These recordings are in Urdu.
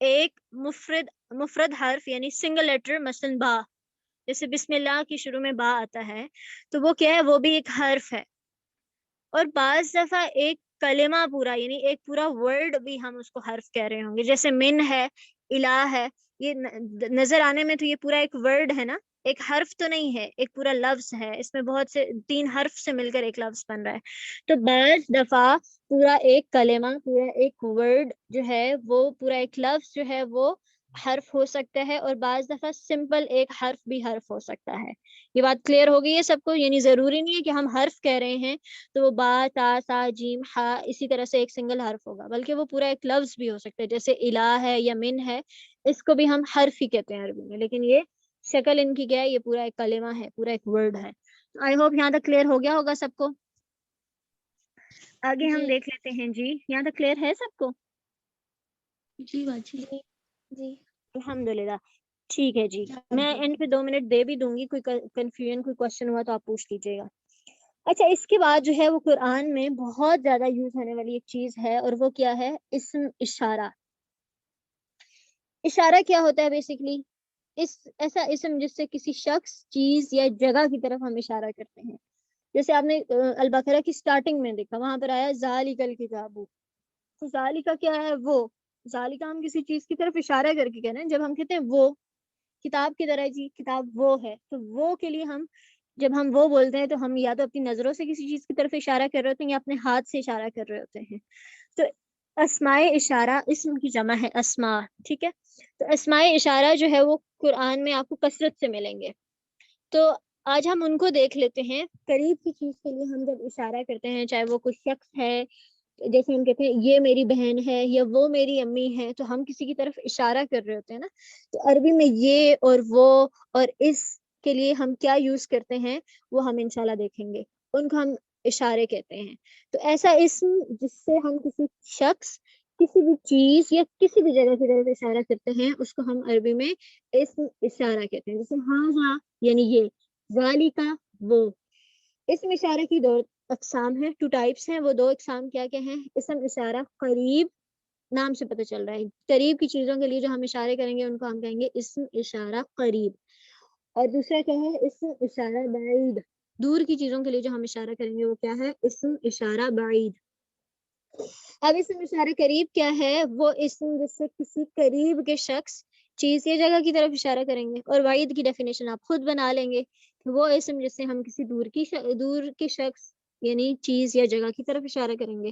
ایک مفرد حرف یعنی سنگل لیٹر، مثلا با، جیسے بسم اللہ کی شروع میں با آتا ہے تو وہ کیا ہے، وہ بھی ایک حرف ہے. اور بعض دفعہ ایک کلمہ پورا یعنی ایک پورا ورڈ بھی ہم اس کو حرف کہہ رہے ہوں گے، جیسے من ہے، الہ ہے، یہ نظر آنے میں تو یہ پورا ایک ورڈ ہے نا، ایک حرف تو نہیں ہے، ایک پورا لفظ ہے، اس میں بہت سے 3 حرف سے مل کر ایک لفظ بن رہا ہے. تو بعض دفعہ پورا ایک کلمہ، پورا ایک ورڈ جو ہے وہ پورا ایک لفظ جو ہے وہ حرف ہو سکتا ہے، اور بعض دفعہ سمپل ایک حرف بھی حرف ہو سکتا ہے. یہ بات کلیئر ہو گئی ہے سب کو؟ یعنی ضروری نہیں ہے کہ ہم حرف کہہ رہے ہیں تو وہ با، تا، سا، جیم، ہا اسی طرح سے ایک سنگل حرف ہوگا، بلکہ وہ پورا ایک لفظ بھی ہو سکتا ہے، جیسے الہ ہے یا من ہے، اس کو بھی ہم حرف ہی کہتے ہیں عربی میں، لیکن یہ شکل ان کی کیا ہے، یہ پورا ایک کلمہ ہے، پورا ایک ورڈ ہے. آئی ہوپ یہاں تک کلیئر ہو گیا ہوگا سب کو. آگے ہم دیکھ لیتے ہیں. جی یہاں تک کلیئر ہے سب کو؟ جی باجی. جی الحمدللہ. ٹھیک ہے جی، میں اینڈ پہ 2 منٹ دے بھی دوں گی، کوئی کنفیوژن کوئی کوشچن ہوا تو آپ پوچھ لیجیے گا. اچھا، اس کے بعد جو ہے وہ قرآن میں بہت زیادہ یوز ہونے والی ایک چیز ہے، اور وہ کیا ہے؟ اسم اشارہ. اشارہ کیا ہوتا ہے بیسیکلی؟ ایسا اسم جس سے کسی شخص، چیز یا جگہ کی طرف ہم اشارہ کرتے ہیں. جیسے آپ نے البقرہ کی سٹارٹنگ میں دیکھا، وہاں پر آیا ذالک الکتاب. تو ذالکہ کیا ہے؟ وہ. ذالکہ ہم کسی چیز کی طرف اشارہ کر کے کہہ رہے ہیں. جب ہم کہتے ہیں وہ کتاب کی طرح، جی کتاب وہ ہے، تو وہ کے لیے جب ہم وہ بولتے ہیں تو ہم یا تو اپنی نظروں سے کسی چیز کی طرف اشارہ کر رہے ہوتے ہیں یا اپنے ہاتھ سے اشارہ کر رہے ہوتے ہیں. تو اسماء اشارہ، اسم کی جمع ہے اسماء، ٹھیک ہے. تو اسماء اشارہ جو ہے وہ قرآن میں آپ کو کثرت سے ملیں گے. تو آج ہم ان کو دیکھ لیتے ہیں. قریب کی چیز کے لیے ہم جب اشارہ کرتے ہیں، چاہے وہ کوئی شخص ہے، جیسے ہم کہتے ہیں یہ میری بہن ہے یا وہ میری امی ہے، تو ہم کسی کی طرف اشارہ کر رہے ہوتے ہیں نا. تو عربی میں یہ اور وہ اور اس کے لیے ہم کیا یوز کرتے ہیں وہ ہم انشاءاللہ دیکھیں گے. ان کو ہم اشارے کہتے ہیں. تو ایسا اسم جس سے ہم کسی شخص، کسی بھی چیز یا کسی بھی جگہ کی طرف اشارہ کرتے ہیں، اس کو ہم عربی میں اسم اشارہ کہتے ہیں. جیسے ہاں یعنی یہ، ذالکہ وہ. اسم اشارہ کی 2 اقسام ہیں، 2 ٹائپس ہیں. وہ 2 اقسام کیا ہیں؟ اسم اشارہ قریب، نام سے پتہ چل رہا ہے قریب کی چیزوں کے لیے جو ہم اشارے کریں گے ان کو ہم کہیں گے اسم اشارہ قریب. اور دوسرا کیا ہے؟ اسم اشارہ بعید. دور کی چیزوں کے لیے جو ہم اشارہ کریں گے وہ کیا ہے؟ اسم اشارہ بعید. اب اسم اشارہ قریب کیا ہے؟ وہ اسم جس سے کسی قریب کے شخص، چیز یا جگہ کی طرف اشارہ کریں گے. اور بعید کی ڈیفینیشن آپ خود بنا لیں گے. وہ اسم جس سے ہم کسی دور کے شخص یعنی چیز یا جگہ کی طرف اشارہ کریں گے.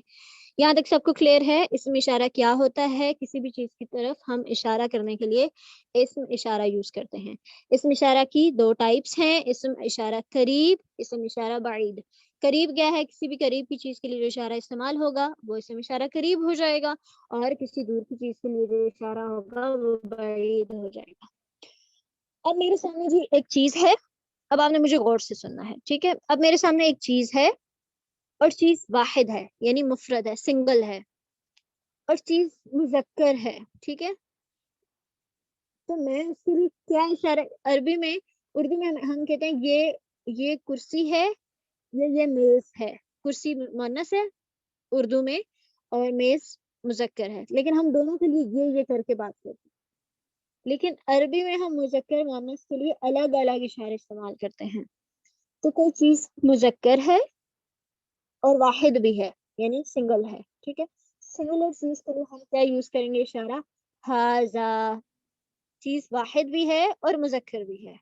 یہاں تک سب کو کلیئر ہے اسم اشارہ کیا ہوتا ہے؟ کسی بھی چیز کی طرف ہم اشارہ کرنے کے لیے اسم اشارہ یوز کرتے ہیں. اسم اشارہ کی 2 ٹائپس ہیں، اسم اشارہ قریب، اسم اشارہ بعید. قریب کیا ہے؟ کسی بھی قریب کی چیز کے لیے جو اشارہ استعمال ہوگا وہ اسم اشارہ قریب ہو جائے گا، اور کسی دور کی چیز کے لیے جو اشارہ ہوگا وہ بعید ہو جائے گا. اب میرے سامنے جی ایک چیز ہے، اب آپ نے مجھے غور سے سننا ہے، ٹھیک ہے. اب میرے سامنے ایک چیز ہے، اور چیز واحد ہے یعنی مفرد ہے، سنگل ہے، اور چیز مذکر ہے، ٹھیک ہے. تو میں اس کے لیے کیا اشارہ، عربی میں، اردو میں ہم کہتے ہیں یہ کرسی ہے یا یہ میز ہے. کرسی مؤنث ہے اردو میں اور میز مذکر ہے، لیکن ہم دونوں کے لیے یہ کر کے بات کرتے ہیں. لیکن عربی میں ہم مذکر مؤنث کے لیے الگ الگ اشارے استعمال کرتے ہیں. تو کوئی چیز مذکر ہے اور واحد بھی ہے یعنی سنگل ہے، ٹھیک ہے. سنگولر چیز کے لیے ہم کیا یوز کریں گے اشارہ؟ ہاذا. چیز واحد بھی ہے اور مذکر بھی ہے.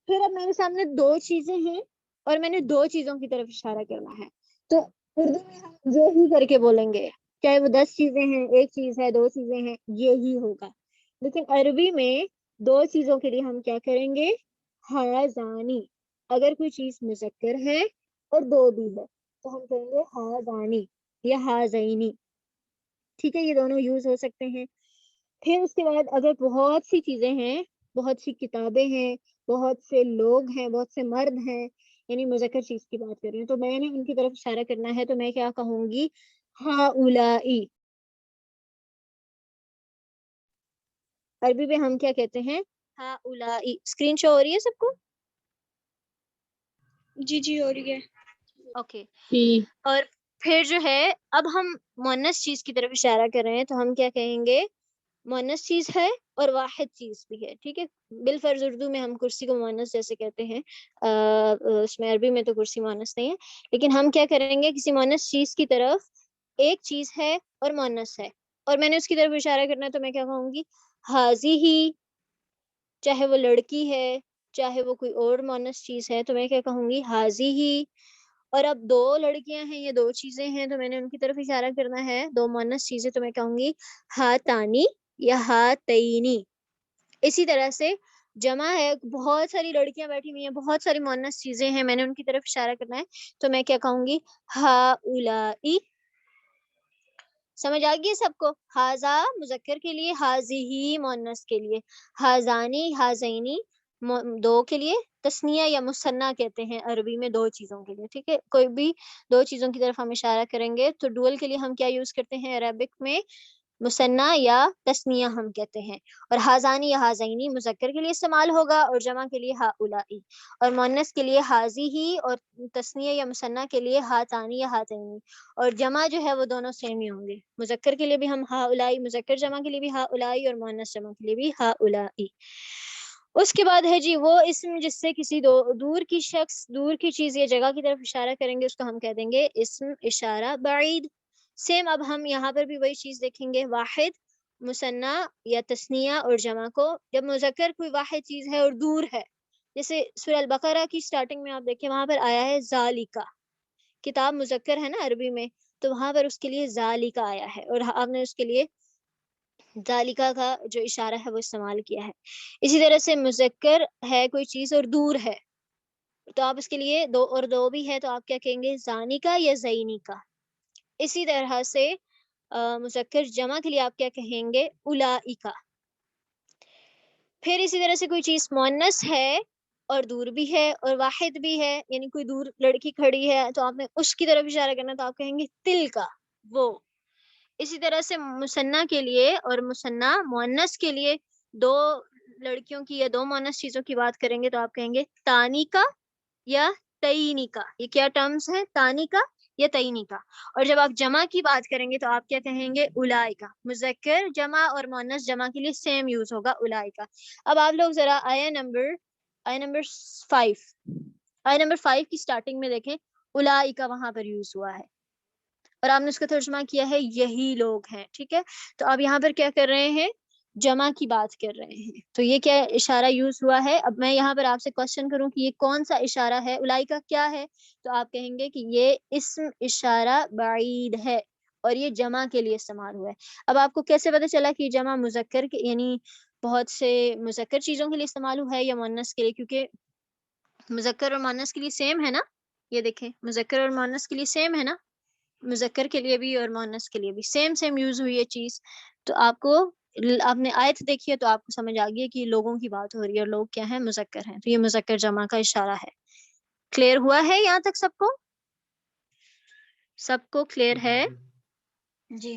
پھر اب میرے سامنے 2 چیزیں ہیں اور میں نے 2 چیزوں کی طرف اشارہ کرنا ہے. تو اردو میں ہم یہ ہی کر کے بولیں گے، چاہے وہ 10 چیزیں ہیں، 1 چیز ہے، 2 چیزیں ہیں، یہی ہوگا. لیکن عربی میں 2 چیزوں کے لیے ہم کیا کریں گے؟ ہاذانی. اگر کوئی چیز مذکر ہے اور 2 بھی ہے تو ہم کہیں گے ہاذانی یا ہاذینی، ٹھیک ہے. یہ دونوں یوز ہو سکتے ہیں. پھر اس کے بعد اگر بہت سی چیزیں ہیں، بہت سی کتابیں ہیں، بہت سے لوگ ہیں، بہت سے مرد ہیں، یعنی مذکر چیز کی بات کر رہی ہوں، تو میں نے ان کی طرف اشارہ کرنا ہے تو میں کیا کہوں گی؟ ہاؤلائی. عربی میں ہم کیا کہتے ہیں؟ ہاؤلائی. اسکرین شو ہو رہی ہے سب کو؟ جی ہو رہی ہے. اوکے. اور پھر جو ہے اب ہم مؤنث چیز کی طرف اشارہ کر رہے ہیں تو ہم کیا کہیں گے؟ مؤنث چیز ہے اور واحد چیز بھی ہے. ٹھیک ہے, بالفرض اردو میں ہم کرسی کو مؤنث جیسے کہتے ہیں, اس میں عربی میں تو کرسی مؤنث نہیں ہے, لیکن ہم کیا کریں گے, کسی مؤنث چیز کی طرف ایک چیز ہے اور مؤنث ہے اور میں نے اس کی طرف اشارہ کرنا ہے تو میں کیا کہوں گی, حاضی ہی, چاہے وہ لڑکی ہے چاہے وہ کوئی اور مؤنث چیز ہے تو میں کیا کہوں گی, حاضی ہی. اور اب دو لڑکیاں ہیں یا دو چیزیں ہیں تو میں نے ان کی طرف اشارہ کرنا ہے, دو مؤنث چیزیں, تو میں کہوں گی ہاتانی یا ہاتینی. اسی طرح سے جمع ہے, بہت ساری لڑکیاں بیٹھی ہوئی ہیں, بہت ساری مؤنث چیزیں ہیں, میں نے ان کی طرف اشارہ کرنا ہے تو میں کیا کہوں گی, ہاؤلائی. سمجھ آ گئی سب کو, ہاذا مذکر کے لیے, حاذی مؤنث کے لیے, حاذانی حاذینی دو کے لیے, تثنیہ یا مثنیٰ کہتے ہیں عربی میں دو چیزوں کے لیے. ٹھیک ہے, کوئی بھی دو چیزوں کی طرف ہم اشارہ کریں گے تو ڈوئل کے لیے ہم کیا یوز کرتے ہیں عربک میں, مثنیٰ یا تثنیہ ہم کہتے ہیں. اور حاذانی یا حاذینی مذکر کے لیے استعمال ہوگا اور جمع کے لیے ہاؤلائی, اور مؤنث کے لیے حاذی ہی اور تثنیہ یا مثنیٰ کے لیے ہاتانی یا ہاتینی. اور جمع جو ہے وہ دونوں سیم ہی ہوں گے, مذکر کے لیے بھی ہم ہاؤلائی, مذکر جمع کے لیے بھی ہاؤلائی اور مؤنث جمع کے لیے بھی ہاؤلائی. اس کے بعد ہے جی وہ اسم جس سے کسی دور کی شخص, دور کی چیز یا جگہ کی طرف اشارہ کریں گے اس کو ہم کہہ دیں گے اسم اشارہ بعید. سیم اب ہم یہاں پر بھی وہی چیز دیکھیں گے, واحد, مثنیٰ یا تثنیہ اور جمع کو. جب مذکر کوئی واحد چیز ہے اور دور ہے, جیسے سورہ البقرہ کی سٹارٹنگ میں آپ دیکھیں وہاں پر آیا ہے ذالکا, کتاب مذکر ہے نا عربی میں, تو وہاں پر اس کے لیے ذالکا آیا ہے اور آپ نے اس کے لیے ذالکا کا جو اشارہ ہے وہ استعمال کیا ہے. اسی طرح سے مذکر ہے کوئی چیز اور دور ہے تو آپ اس کے لیے دو اور دو بھی ہے تو آپ کیا کہیں گے, زانیکا یا زینیکا. اسی طرح سے مذکر جمع کے لیے آپ کیا کہیں گے, اولائکا. پھر اسی طرح سے کوئی چیز مؤنث ہے اور دور بھی ہے اور واحد بھی ہے, یعنی کوئی دور لڑکی کھڑی ہے تو آپ نے اس کی طرف اشارہ کرنا تو آپ کہیں گے تل کا, وہ. اسی طرح سے مثنیٰ کے لیے اور مثنیٰ مؤنث کے لیے دو لڑکیوں کی یا دو مؤنث چیزوں کی بات کریں گے تو آپ کہیں گے تانی کا یا تعینی کا. یہ کیا ٹرمز ہیں, تانی کا یا تعینی کا. اور جب آپ جمع کی بات کریں گے تو آپ کیا کہیں گے, اولائے کا. مذکر جمع اور مؤنث جمع کے لیے سیم یوز ہوگا, اولائے کا. اب آپ لوگ ذرا آیا نمبر 5 کی سٹارٹنگ میں دیکھیں, اولائے کا وہاں پر یوز ہوا ہے اور آپ نے اس کا ترجمہ کیا ہے یہی لوگ ہیں. ٹھیک ہے, تو آپ یہاں پر کیا کر رہے ہیں, جمع کی بات کر رہے ہیں, تو یہ کیا اشارہ یوز ہوا ہے. اب میں یہاں پر آپ سے کوشچن کروں کہ یہ کون سا اشارہ ہے, اولائے کا کیا ہے, تو آپ کہیں گے کہ یہ اسم اشارہ بعید ہے اور یہ جمع کے لیے استعمال ہوا ہے. اب آپ کو کیسے پتہ چلا کہ جمع مذکر کے یعنی بہت سے مذکر چیزوں کے لیے استعمال ہوا ہے یا مؤنث کے لیے, کیونکہ مذکر اور مؤنث کے لیے سیم ہے نا, یہ دیکھیں مذکر اور مؤنث کے لیے سیم ہے نا, مذکر کے لیے بھی اور مؤنث کے لیے بھی سیم یوز ہوئی ہے چیز. تو آپ نے آیت دیکھی ہے تو آپ کو سمجھ آ گئی ہے کہ لوگوں کی بات ہو رہی ہے اور لوگ کیا ہیں, مذکر ہیں, تو یہ مذکر جمع کا اشارہ ہے. کلیئر ہوا ہے یہاں تک سب کو, سب کو کلیئر ہے جی؟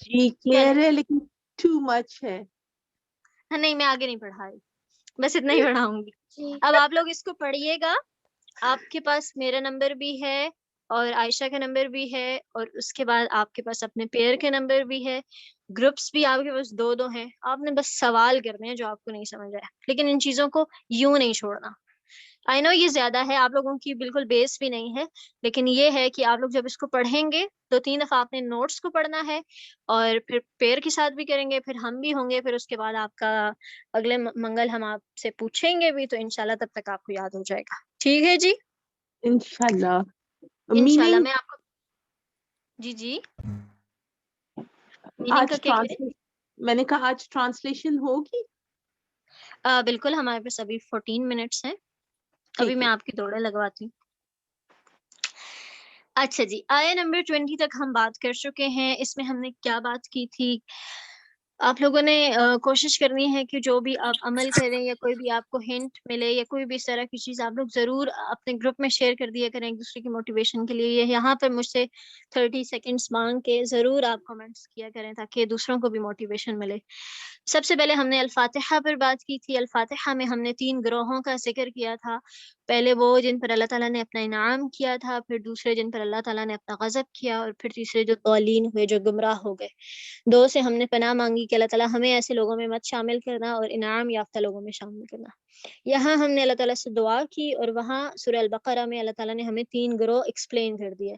جی کلیئر ہے لیکن ٹو مچ ہے. نہیں میں آگے نہیں پڑھا رہی, بس اتنا ہی پڑھاؤں گی. اب آپ لوگ اس کو پڑھیے گا, آپ کے پاس میرا نمبر بھی ہے اور عائشہ کا نمبر بھی ہے اور اس کے بعد آپ کے پاس اپنے پیئر کے نمبر بھی ہے, گروپس بھی آپ کے پاس دو ہیں. آپ نے بس سوال کرنے ہیں جو آپ کو نہیں سمجھ آیا, لیکن ان چیزوں کو یوں نہیں چھوڑنا. آئی نو یہ زیادہ ہے, آپ لوگوں کی بالکل بیس بھی نہیں ہے, لیکن یہ ہے کہ آپ لوگ جب اس کو پڑھیں گے 2-3 دفعہ آپ نے نوٹس کو پڑھنا ہے اور پھر پیئر کے ساتھ بھی کریں گے, پھر ہم بھی ہوں گے, پھر اس کے بعد آپ کا اگلے منگل ہم آپ سے پوچھیں گے بھی, تو انشاءاللہ تب تک آپ کو یاد ہو جائے گا. ٹھیک ہے جی, انشاءاللہ. انشاءاللہ. میننگ میں آپ کو جی میننگ کا آج کیا کہہ میں نے کہا آج ٹرانسلیشن ہوگی. بالکل, ہمارے پاس ابھی 14 منٹس ہیں, ابھی ٹھیک میں ہے. آپ کی دوڑیں لگواتی ہوں. اچھا جی, آیا نمبر 20 تک ہم بات کر چکے ہیں. اس میں ہم نے کیا بات کی تھی, آپ لوگوں نے کوشش کرنی ہے کہ جو بھی آپ عمل کریں یا کوئی بھی آپ کو ہنٹ ملے یا کوئی بھی اس طرح کی چیز آپ لوگ ضرور اپنے گروپ میں شیئر کر دیا کریں ایک دوسرے کی موٹیویشن کے لیے. یہاں پر مجھ سے 30 سیکنڈز مانگ کے ضرور آپ کمنٹس کیا کریں تاکہ دوسروں کو بھی موٹیویشن ملے. سب سے پہلے ہم نے الفاتحہ پر بات کی تھی. الفاتحہ میں ہم نے 3 گروہوں کا ذکر کیا تھا. پہلے وہ جن پر اللہ تعالیٰ نے اپنا انعام کیا تھا, پھر دوسرے جن پر اللہ تعالیٰ نے اپنا غضب کیا, اور پھر تیسرے جو ضالین ہوئے, جو گمراہ ہو گئے. 2 سے ہم نے پناہ مانگی کہ اللہ تعالیٰ ہمیں ایسے لوگوں میں مت شامل کرنا اور انعام یافتہ لوگوں میں شامل کرنا. یہاں ہم نے اللہ تعالیٰ سے دعا کی اور وہاں سورہ البقرہ میں اللہ تعالیٰ نے ہمیں 3 گروہ ایکسپلین کر دیے.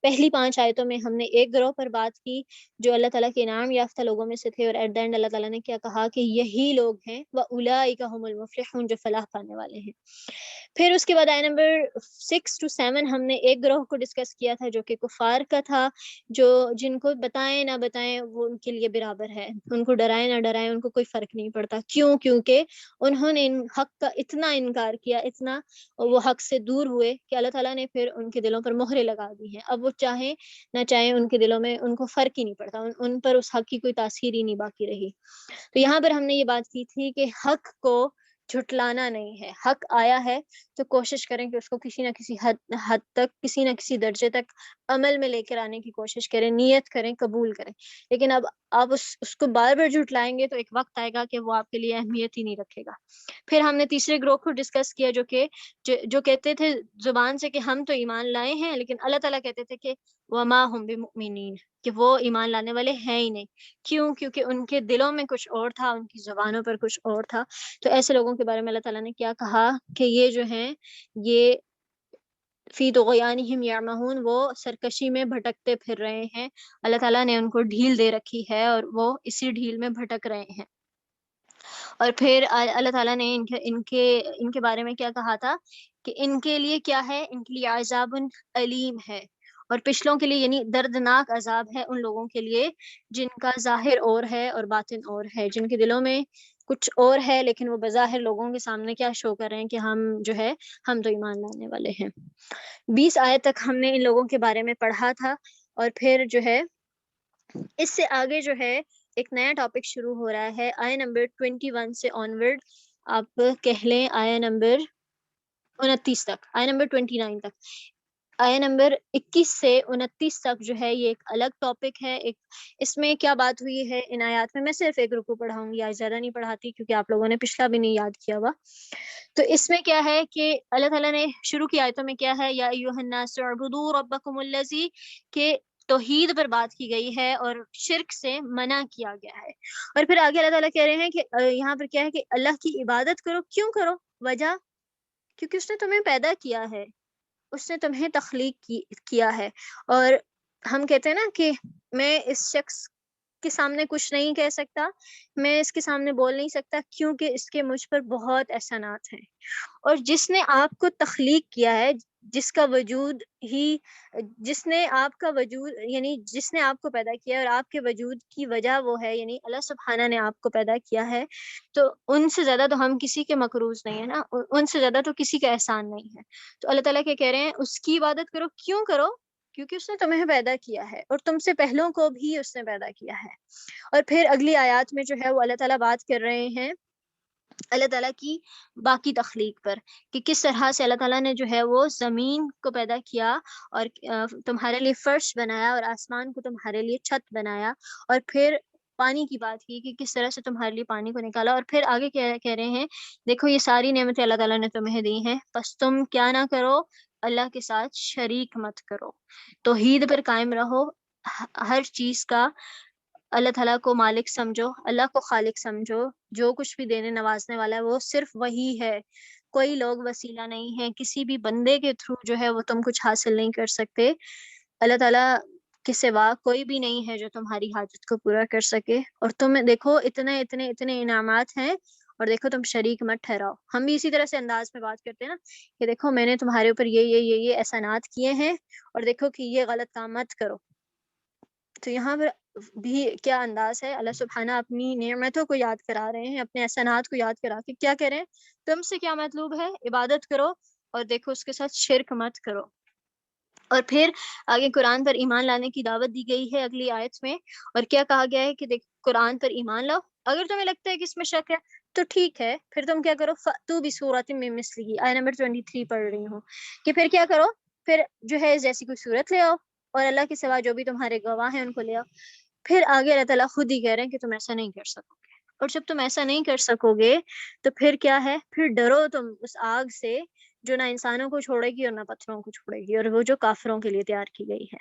پہلی 5 آیتوں میں ہم نے ایک گروہ پر بات کی جو اللہ تعالیٰ کے انعام یافتہ لوگوں میں سے تھے, اور ایٹ دا اینڈ اللہ تعالیٰ نے کیا کہا کہ یہی لوگ ہیں وَأُولَٰئِکَ هُمُ الْمُفْلِحُونَ, جو فلاح پانے والے ہیں. پھر اس کے بعد آیت نمبر 6 to 7 ہم نے ایک گروہ کو ڈسکس کیا تھا جو کہ کفار کا تھا, جو جن کو بتائیں نہ بتائیں وہ ان کے لیے برابر ہے, ان کو ڈرائیں نہ ڈرائیں ان کو کوئی فرق نہیں پڑتا. کیوں؟ کیونکہ انہوں نے حق کا اتنا انکار کیا, اتنا وہ حق سے دور ہوئے کہ اللہ تعالیٰ نے پھر ان کے دلوں پر مہرے لگا دی ہیں. اب وہ چاہیں نہ چاہیں ان کے دلوں میں ان کو فرق ہی نہیں پڑتا, ان پر اس حق کی کوئی تاثیر ہی نہیں باقی رہی. تو یہاں پر ہم نے یہ بات کی تھی کہ حق کو جھٹلانا نہیں ہے. حق آیا ہے تو کوشش کریں کہ اس کو کسی نہ کسی حد تک, کسی نہ کسی درجے تک عمل میں لے کر آنے کی کوشش کریں, نیت کریں, قبول کریں. لیکن اب آپ اس کو بار بار جھٹلائیں گے تو ایک وقت آئے گا کہ وہ آپ کے لیے اہمیت ہی نہیں رکھے گا. پھر ہم نے تیسرے گروہ کو ڈسکس کیا جو کہتے تھے زبان سے کہ ہم تو ایمان لائے ہیں, لیکن اللہ تعالیٰ کہتے تھے کہ وما ہم بمؤمنین, کہ وہ ایمان لانے والے ہیں ہی نہیں. کیوں؟ کیونکہ ان کے دلوں میں کچھ اور تھا, ان کی زبانوں پر کچھ اور تھا. تو ایسے لوگوں کے بارے میں اللہ تعالیٰ نے کیا کہا کہ یہ جو ہیں یہ فی طغیانہم یعمہون, وہ سرکشی میں بھٹکتے پھر رہے ہیں. اللہ تعالیٰ نے ان کو ڈھیل دے رکھی ہے اور وہ اسی ڈھیل میں بھٹک رہے ہیں. اور پھر اللہ تعالیٰ نے ان کے بارے میں کیا کہا تھا کہ ان کے لیے کیا ہے, ان کے لیے عذاب علیم ہے, اور پچھلوں کے لیے یعنی دردناک عذاب ہے ان لوگوں کے لیے جن کا ظاہر اور ہے اور باطن اور ہے, جن کے دلوں میں کچھ اور ہے لیکن وہ بظاہر لوگوں کے سامنے کیا شو کر رہے ہیں کہ ہم تو ایمان لانے والے ہیں. 20 آیت تک ہم نے ان لوگوں کے بارے میں پڑھا تھا, اور پھر جو ہے اس سے آگے جو ہے ایک نیا ٹاپک شروع ہو رہا ہے. آیا نمبر 21 سے آنورڈ آپ کہہ لیں آیا نمبر 29 تک, آیا نمبر 29 تک, آیا نمبر 21 سے 29 تک جو ہے یہ ایک الگ ٹاپک ہے. اس میں کیا بات ہوئی ہے ان آیات میں, میں صرف ایک رکوع پڑھاؤں گی, آج زیادہ نہیں پڑھاتی کیونکہ آپ لوگوں نے پچھلا بھی نہیں یاد کیا ہوا. تو اس میں کیا ہے کہ اللہ تعالیٰ نے شروع کی آیتوں میں کیا ہے, یا ایھا الناس اعبدوا ربکم الذی, کہ توحید پر بات کی گئی ہے اور شرک سے منع کیا گیا ہے. اور پھر آگے اللہ تعالیٰ کہہ رہے ہیں کہ یہاں پر کیا ہے کہ اللہ کی عبادت کرو. کیوں کرو؟ وجہ کیونکہ اس نے تمہیں پیدا کیا ہے, اس نے تمہیں تخلیق کیا ہے. اور ہم کہتے ہیں نا کہ میں اس شخص کے سامنے کچھ نہیں کہہ سکتا, میں اس کے سامنے بول نہیں سکتا کیونکہ اس کے مجھ پر بہت احسانات ہیں. اور جس نے آپ کو تخلیق کیا ہے, جس نے آپ کا وجود یعنی جس نے آپ کو پیدا کیا اور آپ کے وجود کی وجہ وہ ہے یعنی اللہ سبحانہ نے آپ کو پیدا کیا ہے, تو ان سے زیادہ تو ہم کسی کے مقروض نہیں ہیں نا, ان سے زیادہ تو کسی کا احسان نہیں ہے. تو اللہ تعالیٰ کیا کہہ رہے ہیں, اس کی عبادت کرو. کیوں کرو؟ کیونکہ اس نے تمہیں پیدا کیا ہے اور تم سے پہلوں کو بھی اس نے پیدا کیا ہے. اور پھر اگلی آیات میں جو ہے وہ اللہ تعالیٰ بات کر رہے ہیں اللہ تعالیٰ کی باقی تخلیق پر, کہ کس طرح سے اللہ تعالیٰ نے جو ہے وہ زمین کو پیدا کیا اور تمہارے لیے فرش بنایا اور آسمان کو تمہارے لیے چھت بنایا, اور پھر پانی کی بات کی کہ کس طرح سے تمہارے لیے پانی کو نکالا. اور پھر آگے کہہ رہے ہیں دیکھو یہ ساری نعمتیں اللہ تعالیٰ نے تمہیں دی ہیں, بس تم کیا نہ کرو, اللہ کے ساتھ شریک مت کرو, توحید پر قائم رہو, ہر چیز کا اللہ تعالیٰ کو مالک سمجھو, اللہ کو خالق سمجھو. جو کچھ بھی دینے نوازنے والا ہے وہ صرف وہی ہے, کوئی لوگ وسیلہ نہیں ہے, کسی بھی بندے کے تھرو جو ہے وہ تم کچھ حاصل نہیں کر سکتے. اللہ تعالیٰ کے سوا کوئی بھی نہیں ہے جو تمہاری حاجت کو پورا کر سکے. اور تم دیکھو اتنے اتنے اتنے انعامات ہیں اور دیکھو تم شریک مت ٹھہراؤ. ہم بھی اسی طرح سے انداز میں بات کرتے ہیں نا کہ دیکھو میں نے تمہارے اوپر یہ احسانات کیے ہیں اور دیکھو کہ یہ غلط کام مت کرو. تو یہاں پر بھی کیا انداز ہے, اللہ سبحانہ اپنی نعمتوں کو یاد کرا رہے ہیں, اپنے احسانات کو یاد کرا کے کیا کہہ رہے ہیں, تم سے کیا مطلوب ہے, عبادت کرو اور دیکھو اس کے ساتھ شرک مت کرو. اور پھر آگے قرآن پر ایمان لانے کی دعوت دی گئی ہے اگلی آیت میں, اور کیا کہا گیا ہے کہ دیکھ قرآن پر ایمان لاؤ. اگر تمہیں لگتا ہے کہ اس میں شک ہے تو ٹھیک ہے, پھر تم کیا کرو, فَأْتُوا بِسُورَةٍ مِّن مِّثْلِهِ, آیت نمبر 23 پڑھ رہی ہوں, کہ پھر کیا کرو, پھر جو ہے جیسی کوئی صورت لے آؤ اور اللہ کے سوا جو بھی تمہارے گواہ ہیں ان کو لے آؤ. پھر آگے اللہ تعالیٰ خود ہی کہہ رہے ہیں کہ تم ایسا نہیں کر سکو گے, اور جب تم ایسا نہیں کر سکو گے تو پھر کیا ہے, پھر ڈرو تم اس آگ سے جو نہ انسانوں کو چھوڑے گی اور نہ پتھروں کو چھوڑے گی، اور وہ جو کافروں کے لیے تیار کی گئی ہے۔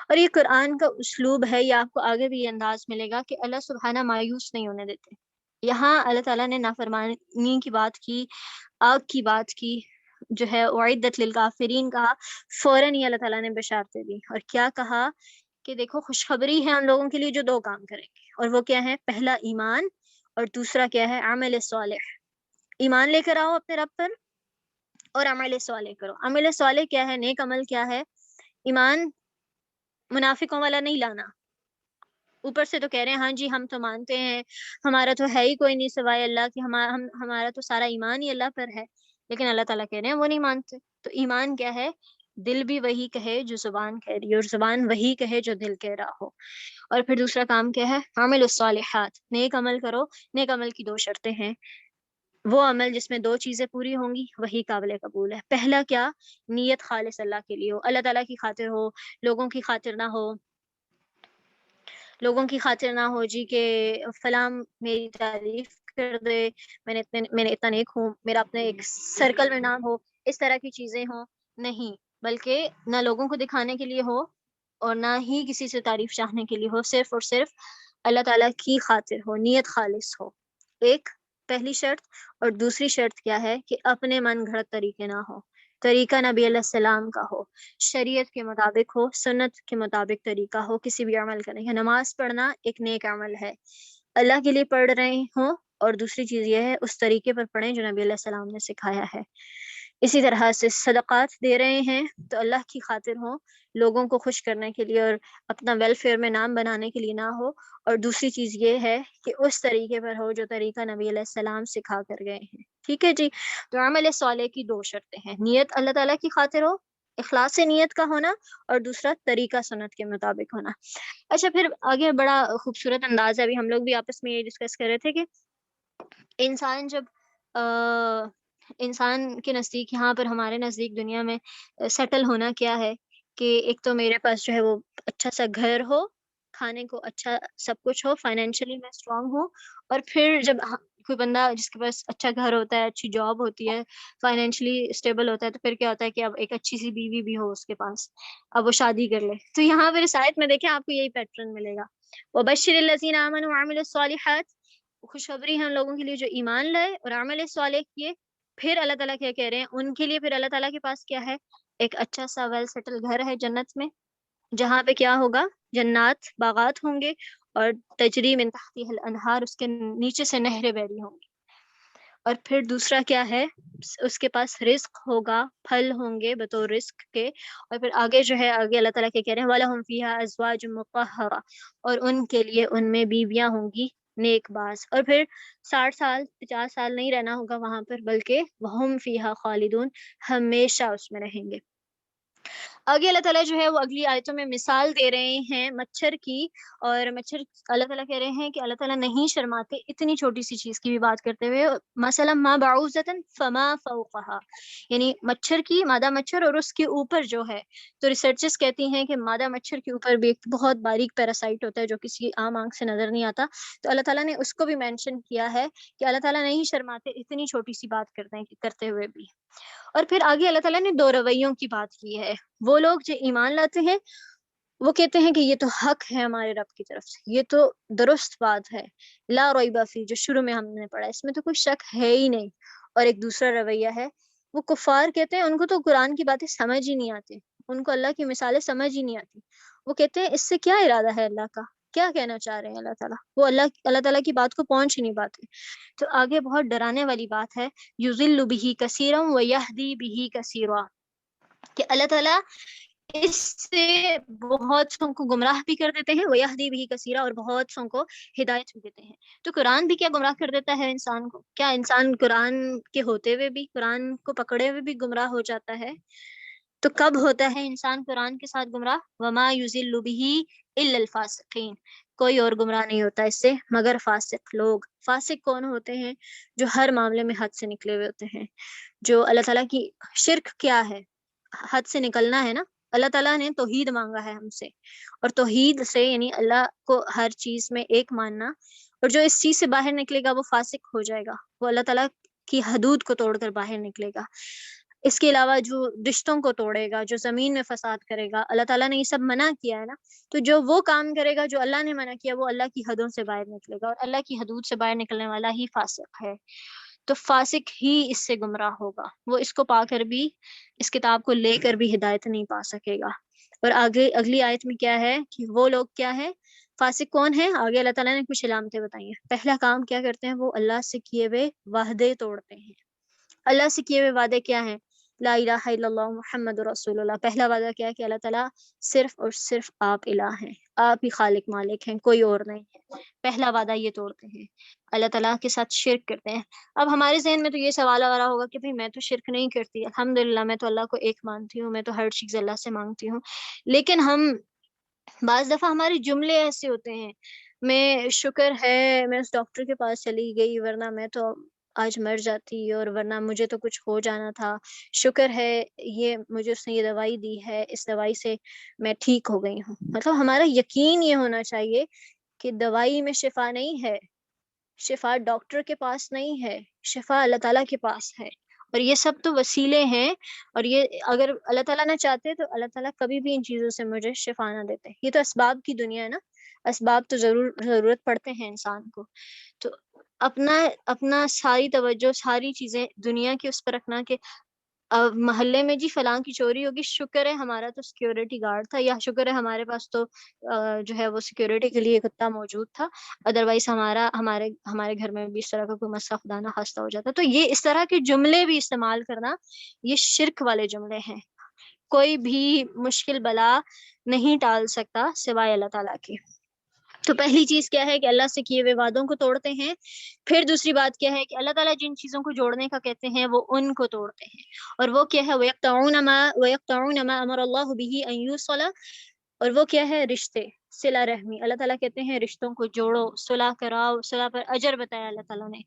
اور یہ قرآن کا اسلوب ہے، یہ آپ کو آگے بھی یہ انداز ملے گا کہ اللہ سبحانہ مایوس نہیں ہونے دیتے۔ یہاں اللہ تعالیٰ نے نافرمانی کی بات کی، آگ کی بات کی، جو ہے اعدت للکافرین کہا، فوراً ہی اللہ تعالیٰ نے بشارتیں دی، اور کیا کہا کہ دیکھو خوشخبری ہے ان لوگوں کے لیے جو دو کام کریں گے، اور وہ کیا ہے؟ پہلا ایمان، اور دوسرا کیا ہے؟ عمل صالح۔ ایمان لے کر آؤ اپنے رب پر اور عمل صالح کرو۔ عمل صالح کیا ہے؟ نیک عمل کیا ہے؟ ایمان منافقوں والا نہیں لانا، اوپر سے تو کہہ رہے ہیں ہاں جی ہم تو مانتے ہیں، ہمارا تو ہے ہی کوئی نہیں سوائے اللہ کی، ہمارا تو سارا ایمان ہی اللہ پر ہے، لیکن اللہ تعالیٰ کہہ رہے ہیں وہ نہیں مانتے۔ تو ایمان کیا ہے؟ دل بھی وہی کہے جو زبان کہہ رہی ہے، اور زبان وہی کہے جو دل کہہ رہا ہو۔ اور پھر دوسرا کام کیا ہے؟ عمل الصالحات، نیک عمل کرو۔ نیک عمل کی دو شرطیں ہیں، وہ عمل جس میں دو چیزیں پوری ہوں گی وہی قابل قبول ہے۔ پہلا کیا؟ نیت خالص اللہ کے لیے ہو، اللہ تعالیٰ کی خاطر ہو، لوگوں کی خاطر نہ ہو، لوگوں کی خاطر نہ ہو جی کہ فلاں میری تعریف کر دے، میں نے اتنا نیک ہوں، میرا اپنے ایک سرکل میں نام ہو، اس طرح کی چیزیں ہوں، نہیں، بلکہ نہ لوگوں کو دکھانے کے لیے ہو اور نہ ہی کسی سے تعریف چاہنے کے لیے ہو، صرف اور صرف اللہ تعالیٰ کی خاطر ہو، نیت خالص ہو، ایک پہلی شرط۔ اور دوسری شرط کیا ہے؟ کہ اپنے من گھڑت طریقے نہ ہو، طریقہ نبی علیہ السلام کا ہو، شریعت کے مطابق ہو، سنت کے مطابق طریقہ ہو کسی بھی عمل کرنے کا۔ نماز پڑھنا ایک نیک عمل ہے، اللہ کے لیے پڑھ رہے ہوں، اور دوسری چیز یہ ہے اس طریقے پر پڑھیں جو نبی علیہ السلام نے سکھایا ہے۔ اسی طرح سے صدقات دے رہے ہیں تو اللہ کی خاطر ہوں، لوگوں کو خوش کرنے کے لیے اور اپنا ویلفیئر میں نام بنانے کے لیے نہ ہو، اور دوسری چیز یہ ہے کہ اس طریقے پر ہو جو طریقہ نبی علیہ السلام سکھا کر گئے ہیں۔ ٹھیک ہے جی، تو عمل صالح کی دو شرطیں ہیں، نیت اللہ تعالیٰ کی خاطر ہو، اخلاص سے نیت کا ہونا، اور دوسرا طریقہ سنت کے مطابق ہونا۔ اچھا پھر آگے بڑا خوبصورت انداز ہے، ابھی ہم لوگ بھی آپس میں یہ ڈسکس کر رہے تھے کہ انسان جب انسان کے نزدیک، یہاں پر ہمارے نزدیک دنیا میں سیٹل ہونا کیا ہے کہ ایک تو میرے پاس جو ہے وہ اچھا سا گھر ہو، کھانے کو اچھا سب کچھ ہو، فائنینشلی میں اسٹرانگ ہوں، اور پھر جب کوئی بندہ جس کے پاس اچھا گھر ہوتا ہے، اچھی جاب ہوتی ہے، فائنینشلی اسٹیبل ہوتا ہے، تو پھر کیا ہوتا ہے کہ اب ایک اچھی سی بیوی بھی ہو اس کے پاس، اب وہ شادی کر لے۔ تو یہاں پر اس آیت میں دیکھیں آپ کو یہی پیٹرن ملے گا، وَبَشِّرِ الَّذِينَ آمَنُوا وَعَمِلُوا الصَّالِحَاتِ، خوشخبری ہے ان لوگوں کے لیے جو ایمان لائے اور عمل صالح کیے۔ پھر اللہ تعالیٰ کیا کہہ رہے ہیں ان کے لیے؟ پھر اللہ تعالیٰ کے پاس کیا ہے؟ ایک اچھا سا ویل سیٹل گھر ہے جنت میں، جہاں پہ کیا ہوگا؟ جنات، باغات ہوں گے، اور تجری من تحتها الانہار، اس کے نیچے سے نہریں بہ رہی ہوں گی۔ اور پھر دوسرا کیا ہے؟ اس کے پاس رزق ہوگا، پھل ہوں گے بطور رزق کے۔ اور پھر آگے جو ہے، آگے اللہ تعالیٰ کہہ رہے ہیں وَلَهُمْ فِيهَا أَزْوَاجٌ مُطَهَّرَةٌ، اور ان کے لیے ان میں بیویاں ہوں گی نیک باز۔ اور پھر 60 سال 50 سال نہیں رہنا ہوگا وہاں پر، بلکہ وَهُمْ فِيهَا خَالِدُونَ، ہمیشہ اس میں رہیں گے۔ آگے اللہ تعالیٰ جو ہے وہ اگلی آیتوں میں مثال دے رہے ہیں مچھر کی، اور مچھر اللہ تعالیٰ کہہ رہے ہیں کہ اللہ تعالیٰ نہیں شرماتے اتنی چھوٹی سی چیز کی بھی بات کرتے ہوئے، مثلا ما بعوضۃ فما فوقها، یعنی مچھر کی، مادہ مچھر اور اس کے اوپر جو ہے، تو ریسرچرز کہتی ہیں کہ مادہ مچھر کے اوپر بھی ایک بہت باریک پیراسائٹ ہوتا ہے جو کسی عام آنکھ سے نظر نہیں آتا، تو اللہ تعالیٰ نے اس کو بھی مینشن کیا ہے کہ اللہ تعالیٰ نہیں شرماتے اتنی چھوٹی سی بات کرتے ہوئے بھی۔ اور پھر آگے اللہ تعالیٰ نے دو رویوں کی بات کی ہے، وہ لوگ جو ایمان لاتے ہیں وہ کہتے ہیں کہ یہ تو حق ہے ہمارے رب کی طرف سے، یہ تو درست بات ہے، لا ریب فی، جو شروع میں ہم نے پڑھا، اس میں تو کوئی شک ہے ہی نہیں۔ اور ایک دوسرا رویہ ہے، وہ کفار کہتے ہیں ان کو تو قرآن کی باتیں سمجھ ہی نہیں آتی، ان کو اللہ کی مثالیں سمجھ ہی نہیں آتی، وہ کہتے ہیں اس سے کیا ارادہ ہے اللہ کا، کیا کہنا چاہ رہے ہیں اللہ تعالیٰ، وہ اللہ تعالیٰ کی بات کو پہنچ ہی نہیں پاتے۔ تو آگے بہت ڈرانے والی بات ہے، یضل بہ کثیرا ویہدی بہ کثیرا، کہ اللہ تعالیٰ اس سے بہت سو کو گمراہ بھی کر دیتے ہیں، ویہدی بہ کثیرا، اور بہت سو کو ہدایت بھی دیتے ہیں۔ تو قرآن بھی کیا گمراہ کر دیتا ہے انسان کو؟ کیا انسان قرآن کے ہوتے ہوئے بھی، قرآن کو پکڑے ہوئے بھی گمراہ ہو جاتا ہے؟ تو کب ہوتا ہے انسان قرآن کے ساتھ گمراہ؟ وما یضل بہ الا الفاسقین، کوئی اور گمراہ نہیں ہوتا اس سے مگر فاسق لوگ۔ فاسق کون ہوتے ہیں؟ جو ہر معاملے میں حد سے نکلے ہوئے ہوتے ہیں، جو اللہ تعالیٰ کی، شرک کیا ہے؟ حد سے نکلنا ہے نا، اللہ تعالیٰ نے توحید مانگا ہے ہم سے، اور توحید سے یعنی اللہ کو ہر چیز میں ایک ماننا، اور جو اس چیز سے باہر نکلے گا وہ فاسق ہو جائے گا، وہ اللہ تعالیٰ کی حدود کو توڑ کر باہر نکلے گا۔ اس کے علاوہ جو رشتوں کو توڑے گا، جو زمین میں فساد کرے گا، اللہ تعالیٰ نے یہ سب منع کیا ہے نا، تو جو وہ کام کرے گا جو اللہ نے منع کیا، وہ اللہ کی حدوں سے باہر نکلے گا، اور اللہ کی حدود سے باہر نکلنے والا ہی فاسق ہے، تو فاسق ہی اس سے گمراہ ہوگا، وہ اس کو پا کر بھی، اس کتاب کو لے کر بھی ہدایت نہیں پا سکے گا۔ اور آگے اگلی آیت میں کیا ہے کہ وہ لوگ کیا ہے، فاسق کون ہے، آگے اللہ تعالیٰ نے کچھ علامتیں بتائی ہیں۔ پہلا کام کیا کرتے ہیں، وہ اللہ سے کیے ہوئے وعدے توڑتے ہیں۔ اللہ سے کیے ہوئے وعدے کیا ہیں، لا الہ الا اللہ محمد رسول اللہ۔ پہلا وعدہ کیا ہے کہ اللہ تعالیٰ صرف اور صرف آپ الہ ہیں، آپ ہی خالق مالک ہیں، کوئی اور نہیں ہے۔ پہلا وعدہ یہ توڑتے ہیں، اللہ تعالیٰ کے ساتھ شرک کرتے ہیں۔ اب ہمارے ذہن میں تو یہ سوال آ رہا ہوگا کہ بھئی میں تو شرک نہیں کرتی، الحمدللہ میں تو اللہ کو ایک مانتی ہوں، میں تو ہر چیز اللہ سے مانگتی ہوں، لیکن ہم بعض دفعہ ہمارے جملے ایسے ہوتے ہیں، میں شکر ہے میں اس ڈاکٹر کے پاس چلی گئی ورنہ میں تو آج مر جاتی، اور ورنہ مجھے تو کچھ ہو جانا تھا، شکر ہے یہ مجھے اس نے یہ دوائی دی ہے، اس دوائی سے میں ٹھیک ہو گئی ہوں۔ مطلب ہمارا یقین یہ ہونا چاہیے کہ دوائی میں شفا نہیں ہے، شفا ڈاکٹر کے پاس نہیں ہے، شفا اللہ تعالیٰ کے پاس ہے، اور یہ سب تو وسیلے ہیں، اور یہ اگر اللہ تعالیٰ نہ چاہتے تو اللہ تعالیٰ کبھی بھی ان چیزوں سے مجھے شفا نہ دیتے۔ یہ تو اسباب کی دنیا ہے نا، اسباب تو ضرورت پڑتے ہیں انسان کو، تو اپنا ساری توجہ، ساری چیزیں دنیا کی اس پر رکھنا کہ محلے میں جی فلاں کی چوری ہوگی، شکر ہے ہمارا تو سیکیورٹی گارڈ تھا، یا شکر ہے ہمارے پاس تو جو ہے وہ سیکیورٹی کے لیے کتا موجود تھا، ادروائز ہمارے گھر میں بھی اس طرح کا کوئی مسئلہ خدا نہ خواستہ ہو جاتا۔ تو یہ اس طرح کے جملے بھی استعمال کرنا، یہ شرک والے جملے ہیں۔ کوئی بھی مشکل بلا نہیں ٹال سکتا سوائے اللہ تعالیٰ کے۔ تو پہلی چیز کیا ہے کہ اللہ سے کیے ہوئے وعدوں کو توڑتے ہیں۔ پھر دوسری بات کیا ہے کہ اللہ تعالیٰ جن چیزوں کو جوڑنے کا کہتے ہیں وہ ان کو توڑتے ہیں، اور وہ کیا ہے، وَيَقْطَعُونَ مَا أَمَرَ اللَّهُ بِهِ أَن يُوصَلَ، اور وہ کیا ہے، رشتے، صلہ رحمی۔ اللہ تعالیٰ کہتے ہیں رشتوں کو جوڑو، صلح کراؤ، صلح پر اجر بتایا اللہ تعالیٰ نے،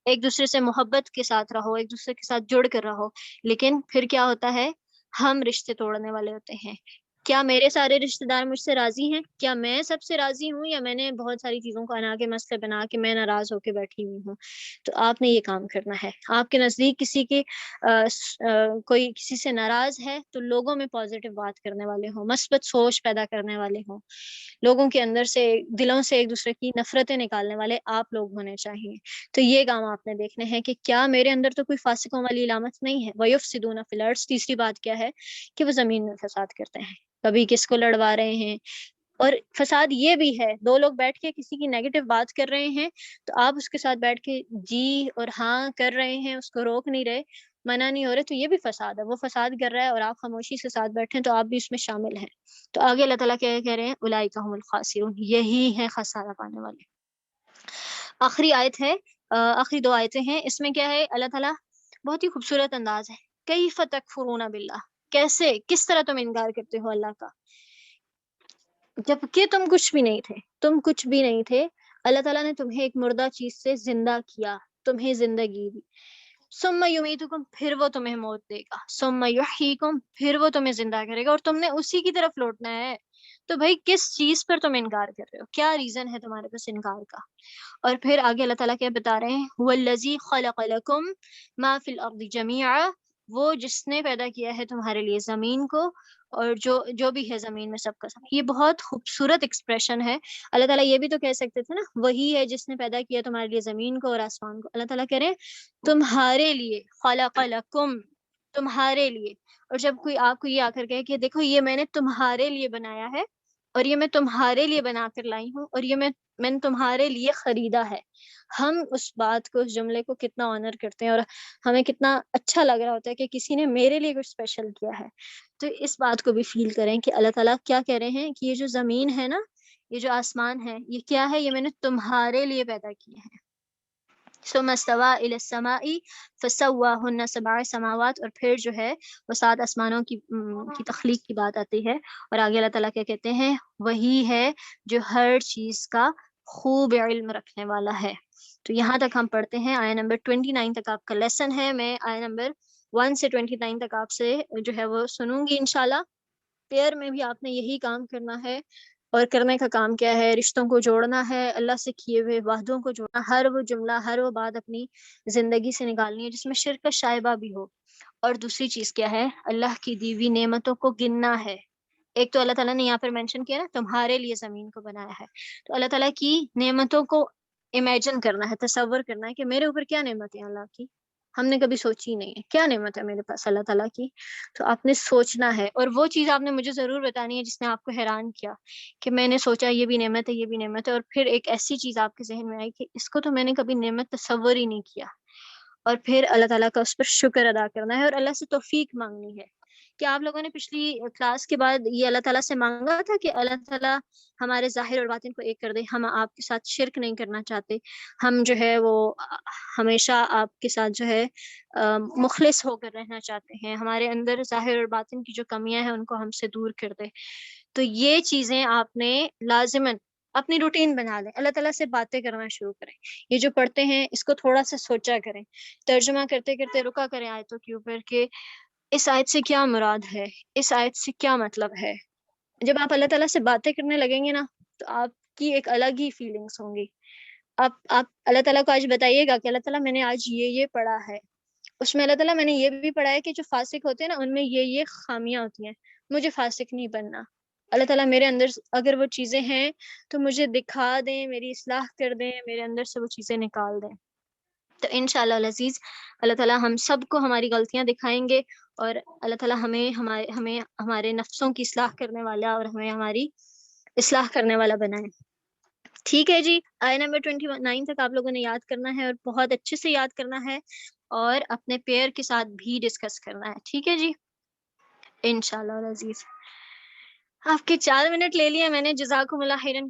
ایک دوسرے سے محبت کے ساتھ رہو، ایک دوسرے کے ساتھ جڑ کر رہو۔ لیکن پھر کیا ہوتا ہے، ہم رشتے توڑنے والے ہوتے ہیں۔ کیا میرے سارے رشتہ دار مجھ سے راضی ہیں؟ کیا میں سب سے راضی ہوں، یا میں نے بہت ساری چیزوں کو انا کے مسئلے بنا کے میں ناراض ہو کے بیٹھی ہوئی ہوں؟ تو آپ نے یہ کام کرنا ہے۔ آپ کے نزدیک کوئی کسی سے ناراض ہے تو لوگوں میں پازیٹیو بات کرنے والے ہوں، مثبت سوچ پیدا کرنے والے ہوں، لوگوں کے اندر سے، دلوں سے ایک دوسرے کی نفرتیں نکالنے والے آپ لوگ ہونے چاہیے۔ تو یہ کام آپ نے دیکھنے ہیں کہ کیا میرے اندر تو کوئی فاسقوں والی علامت نہیں ہے۔ وَيُفْسِدُونَ فِي الْأَرْضِ، تیسری بات کیا ہے کہ وہ زمین میں فساد کرتے ہیں، کبھی کس کو لڑوا رہے ہیں، اور فساد یہ بھی ہے، دو لوگ بیٹھ کے کسی کی نیگیٹو بات کر رہے ہیں تو آپ اس کے ساتھ بیٹھ کے جی اور ہاں کر رہے ہیں، اس کو روک نہیں رہے، منع نہیں ہو رہے، تو یہ بھی فساد ہے۔ وہ فساد کر رہا ہے اور آپ خاموشی سے ساتھ بیٹھے ہیں تو آپ بھی اس میں شامل ہیں۔ تو آگے اللہ تعالیٰ کیا کہہ رہے ہیں، اولئک هم الخاسرون، یہی ہیں خسارہ پانے والے۔ آخری آیت ہے، آخری دو آیتیں ہیں، اس میں کیا ہے، اللہ تعالیٰ بہت ہی خوبصورت انداز ہے، کیف تکفرون باللہ، کیسے، کس طرح تم انکار کرتے ہو اللہ کا، جبکہ تم کچھ بھی نہیں تھے، تم کچھ بھی نہیں تھے، اللہ تعالیٰ نے تمہیں ایک مردہ چیز سے زندہ کیا، تمہیں زندگی دی، ثم یمیتکم، پھر وہ تمہیں موت دے گا، ثم یحییکم، پھر وہ تمہیں زندہ کرے گا، اور تم نے اسی کی طرف لوٹنا ہے۔ تو بھائی کس چیز پر تم انکار کر رہے ہو، کیا ریزن ہے تمہارے پاس انکار کا؟ اور پھر آگے اللہ تعالیٰ کیا بتا رہے ہیں، والذی خلق لکم ما فی الارض جمیعا، وہ جس نے پیدا کیا ہے تمہارے لیے زمین کو، اور جو بھی ہے زمین میں سب کا سب۔ یہ بہت خوبصورت ایکسپریشن ہے۔ اللہ تعالیٰ یہ بھی تو کہہ سکتے تھے نا، وہی ہے جس نے پیدا کیا تمہارے لیے زمین کو اور آسمان کو۔ اللہ تعالیٰ کہہ رہے ہیں تمہارے لیے، خلق لکم، تمہارے لیے۔ اور جب کوئی آپ کو یہ آ کر کہے کہ دیکھو یہ میں نے تمہارے لیے بنایا ہے، اور یہ میں تمہارے لیے بنا کر لائی ہوں، اور یہ میں نے تمہارے لیے خریدا ہے، ہم اس بات کو، اس جملے کو کتنا آنر کرتے ہیں، اور ہمیں کتنا اچھا لگ رہا ہوتا ہے کہ کسی نے میرے لیے کچھ اسپیشل کیا ہے۔ تو اس بات کو بھی فیل کریں کہ اللہ تعالیٰ کیا کہہ رہے ہیں کہ یہ جو زمین ہے نا، یہ جو آسمان ہے، یہ کیا ہے، یہ میں نے تمہارے لیے پیدا کیے ہیں۔ ثم استوى الى السماء فسواهن سبع سماوات، اور پھر جو ہے وہ 7 آسمانوں کی تخلیق کی بات آتی ہے، اور آگے اللہ تعالیٰ کیا کہتے ہیں، وہی ہے جو ہر چیز کا خوب علم رکھنے والا ہے۔ تو یہاں تک ہم پڑھتے ہیں، آیہ نمبر 29 تک آپ کا لیسن ہے۔ میں آیہ نمبر 1 سے 29 تک آپ سے جو ہے وہ سنوں گی انشاءاللہ۔ پیئر میں بھی آپ نے یہی کام کرنا ہے، اور کرنے کا کام کیا ہے، رشتوں کو جوڑنا ہے، اللہ سے کیے ہوئے وعدوں کو جوڑنا، ہر وہ جملہ، ہر وہ بات اپنی زندگی سے نکالنی ہے جس میں شرک کا شائبہ بھی ہو، اور دوسری چیز کیا ہے؟ اللہ کی دی ہوئی نعمتوں کو گننا ہے. ایک تو اللہ تعالیٰ نے یہاں پر مینشن کیا نا تمہارے لیے زمین کو بنایا ہے, تو اللہ تعالیٰ کی نعمتوں کو امیجن کرنا ہے, تصور کرنا ہے کہ میرے اوپر کیا نعمت ہے اللہ کی, ہم نے کبھی سوچی نہیں ہے کیا نعمت ہے میرے پاس اللہ تعالیٰ کی. تو آپ نے سوچنا ہے, اور وہ چیز آپ نے مجھے ضرور بتانی ہے جس نے آپ کو حیران کیا کہ میں نے سوچا یہ بھی نعمت ہے, یہ بھی نعمت ہے, اور پھر ایک ایسی چیز آپ کے ذہن میں آئی کہ اس کو تو میں نے کبھی نعمت تصور ہی نہیں کیا, اور پھر اللہ تعالیٰ کا اس پر شکر ادا کرنا ہے اور اللہ سے توفیق مانگنی ہے. کیا آپ لوگوں نے پچھلی کلاس کے بعد یہ اللہ تعالیٰ سے مانگا تھا کہ اللہ تعالیٰ ہمارے ظاہر اور باطن کو ایک کر دے, ہم آپ کے ساتھ شرک نہیں کرنا چاہتے, ہم جو ہے وہ ہمیشہ آپ کے ساتھ جو ہے مخلص ہو کر رہنا چاہتے ہیں, ہمارے اندر ظاہر اور باطن کی جو کمیاں ہیں ان کو ہم سے دور کر دے. تو یہ چیزیں آپ نے لازماً اپنی روٹین بنا لیں, اللہ تعالیٰ سے باتیں کرنا شروع کریں. یہ جو پڑھتے ہیں اس کو تھوڑا سا سوچا کریں, ترجمہ کرتے کرتے رکا کریں آیتوں کے اوپر کہ اس آیت سے کیا مراد ہے, اس آیت سے کیا مطلب ہے. جب آپ اللہ تعالیٰ سے باتیں کرنے لگیں گے نا تو آپ کی ایک الگ ہی فیلنگس ہوں گی. آپ اللہ تعالیٰ کو آج بتائیے گا کہ اللہ تعالیٰ میں نے آج یہ پڑھا ہے, اس میں اللہ تعالیٰ میں نے یہ بھی پڑھا ہے کہ جو فاسق ہوتے ہیں نا ان میں یہ خامیاں ہوتی ہیں, مجھے فاسق نہیں بننا. اللہ تعالیٰ میرے اندر اگر وہ چیزیں ہیں تو مجھے دکھا دیں, میری اصلاح کر دیں, میرے اندر سے وہ چیزیں نکال دیں. تو انشاءاللہ العزیز اللہ تعالیٰ ہم سب کو ہماری غلطیاں دکھائیں گے, اور اللہ تعالیٰ ہمیں ہمارے نفسوں کی اصلاح کرنے والا اور ہمیں ہماری اصلاح کرنے والا بنائے. ٹھیک ہے جی, آیت نمبر 29 تک آپ لوگوں نے یاد کرنا ہے اور بہت اچھے سے یاد کرنا ہے, اور اپنے پیئر کے ساتھ بھی ڈسکس کرنا ہے. ٹھیک ہے جی, انشاءاللہ العزیز. آپ کے 4 منٹ لے لیے میں نے, جزاکم اللہ خیرن.